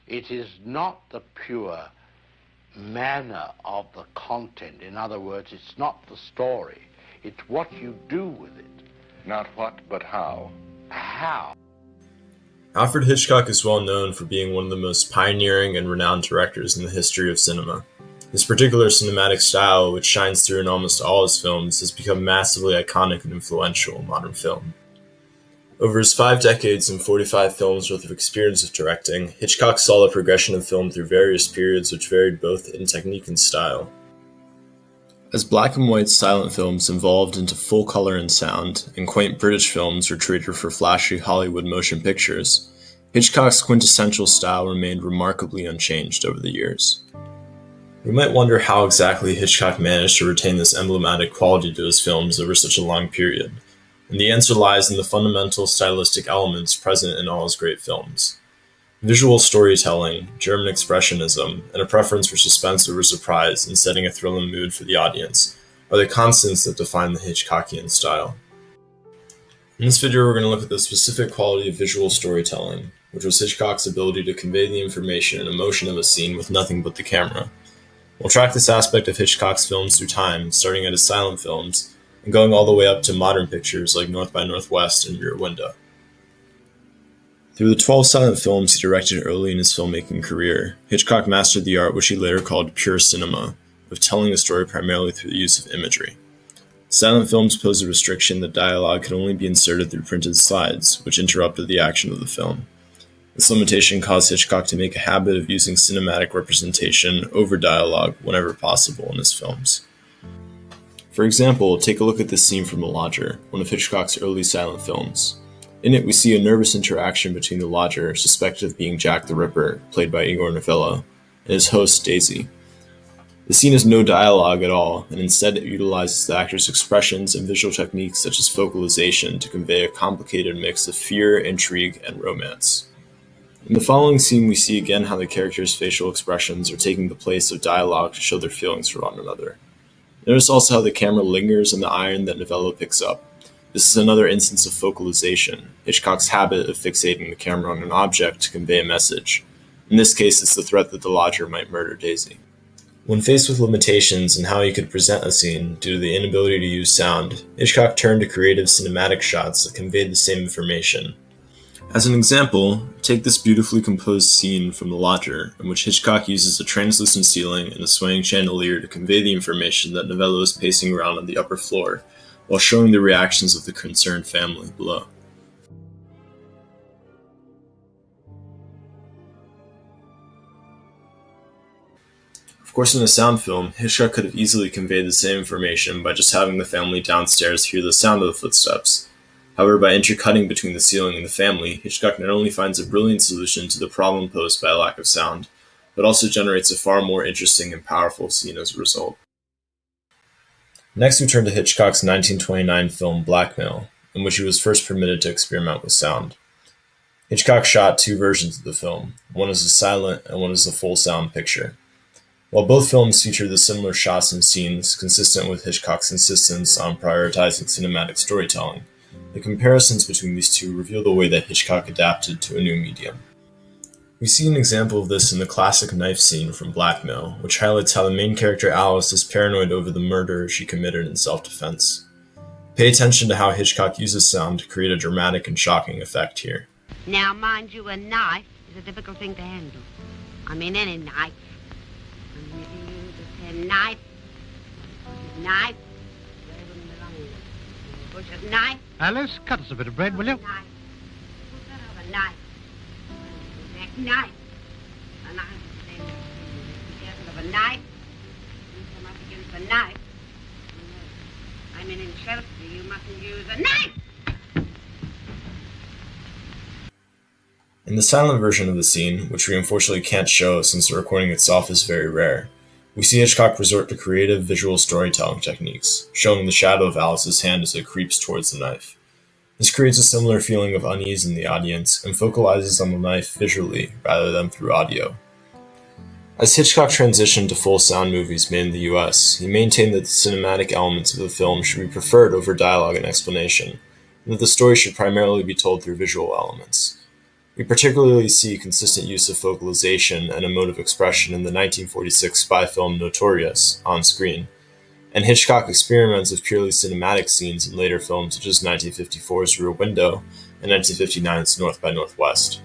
It is not the pure manner of the content. In other words, it's not the story. It's what you do with it. Not what, but how. How? Alfred Hitchcock is well known for being one of the most pioneering and renowned directors in the history of cinema. His particular cinematic style, which shines through in almost all his films, has become massively iconic and influential in modern film. Over his 5 decades and 45 films worth of experience of directing, Hitchcock saw the progression of film through various periods which varied both in technique and style. As black and white silent films evolved into full color and sound, and quaint British films retreated for flashy Hollywood motion pictures, Hitchcock's quintessential style remained remarkably unchanged over the years. We might wonder how exactly Hitchcock managed to retain this emblematic quality to his films over such a long period, and the answer lies in the fundamental stylistic elements present in all his great films. Visual storytelling, German expressionism, and a preference for suspense over surprise and setting a thrilling mood for the audience are the constants that define the Hitchcockian style. In this video, we're going to look at the specific quality of visual storytelling, which was Hitchcock's ability to convey the information and emotion of a scene with nothing but the camera. We'll track this aspect of Hitchcock's films through time, starting at his silent films, and going all the way up to modern pictures like North by Northwest and Rear Window. Through the 12 silent films he directed early in his filmmaking career, Hitchcock mastered the art which he later called pure cinema, of telling a story primarily through the use of imagery. Silent films posed a restriction that dialogue could only be inserted through printed slides, which interrupted the action of the film. This limitation caused Hitchcock to make a habit of using cinematic representation over dialogue whenever possible in his films. For example, take a look at this scene from The Lodger, one of Hitchcock's early silent films. In it, we see a nervous interaction between the lodger, suspected of being Jack the Ripper, played by Igor Novello, and his host, Daisy. The scene has no dialogue at all, and instead it utilizes the actor's expressions and visual techniques such as focalization to convey a complicated mix of fear, intrigue, and romance. In the following scene, we see again how the characters' facial expressions are taking the place of dialogue to show their feelings for one another. Notice also how the camera lingers on the iron that Novello picks up. This is another instance of focalization, Hitchcock's habit of fixating the camera on an object to convey a message. In this case, it's the threat that the lodger might murder Daisy. When faced with limitations in how he could present a scene due to the inability to use sound, Hitchcock turned to creative cinematic shots that conveyed the same information. As an example, take this beautifully composed scene from The Lodger, in which Hitchcock uses a translucent ceiling and a swaying chandelier to convey the information that Novello is pacing around on the upper floor, while showing the reactions of the concerned family below. Of course, in a sound film, Hitchcock could have easily conveyed the same information by just having the family downstairs hear the sound of the footsteps. However, by intercutting between the ceiling and the family, Hitchcock not only finds a brilliant solution to the problem posed by a lack of sound, but also generates a far more interesting and powerful scene as a result. Next, we turn to Hitchcock's 1929 film Blackmail, in which he was first permitted to experiment with sound. Hitchcock shot 2 versions of the film, one as a silent and one as a full sound picture. While both films feature the similar shots and scenes consistent with Hitchcock's insistence on prioritizing cinematic storytelling, the comparisons between these two reveal the way that Hitchcock adapted to a new medium. We see an example of this in the classic knife scene from Blackmail, which highlights how the main character Alice is paranoid over the murder she committed in self-defense. Pay attention to how Hitchcock uses sound to create a dramatic and shocking effect here. Now, mind you, a knife is a difficult thing to handle. I mean, any knife. I mean, if you use a knife, butcher's knife. Alice, cut us a bit of bread, will you? Knife. A knife. Knife. A knife. Be careful of a knife. You come up against a knife. I mean, in Chelsea, you mustn't use a knife! In the silent version of the scene, which we unfortunately can't show since the recording itself is very rare, we see Hitchcock resort to creative visual storytelling techniques, showing the shadow of Alice's hand as it creeps towards the knife. This creates a similar feeling of unease in the audience and focalizes on the knife visually rather than through audio. As Hitchcock transitioned to full sound movies made in the US, he maintained that the cinematic elements of the film should be preferred over dialogue and explanation, and that the story should primarily be told through visual elements. We particularly see consistent use of focalization and emotive expression in the 1946 spy film Notorious on screen, and Hitchcock experiments with purely cinematic scenes in later films such as 1954's Rear Window and 1959's North by Northwest.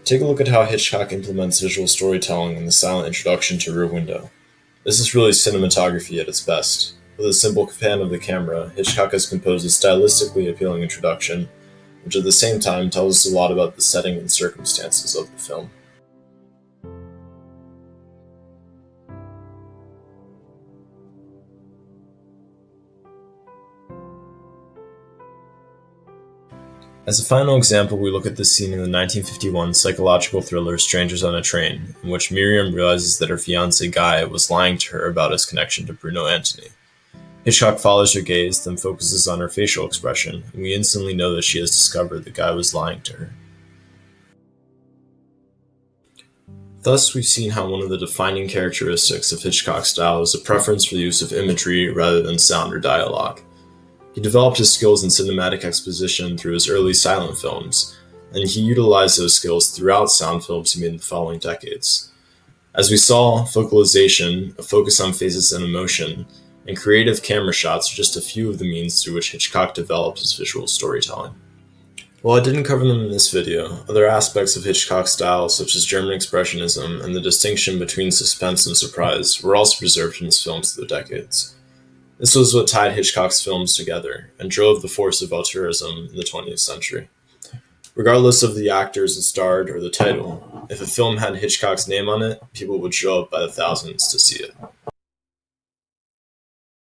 Take a look at how Hitchcock implements visual storytelling in the silent introduction to Rear Window. This is really cinematography at its best. With a simple pan of the camera, Hitchcock has composed a stylistically appealing introduction, which at the same time tells us a lot about the setting and circumstances of the film. As a final example, we look at the scene in the 1951 psychological thriller Strangers on a Train, in which Miriam realizes that her fiancé Guy was lying to her about his connection to Bruno Antony. Hitchcock follows her gaze, then focuses on her facial expression, and we instantly know that she has discovered that Guy was lying to her. Thus, we've seen how one of the defining characteristics of Hitchcock's style is a preference for the use of imagery rather than sound or dialogue. He developed his skills in cinematic exposition through his early silent films, and he utilized those skills throughout sound films he made in the following decades. As we saw, focalization, a focus on faces and emotion, and creative camera shots are just a few of the means through which Hitchcock developed his visual storytelling. While I didn't cover them in this video, other aspects of Hitchcock's style, such as German Expressionism and the distinction between suspense and surprise, were also preserved in his films through the decades. This was what tied Hitchcock's films together and drove the force of auteurism in the 20th century. Regardless of the actors that starred or the title, if a film had Hitchcock's name on it, people would show up by the thousands to see it.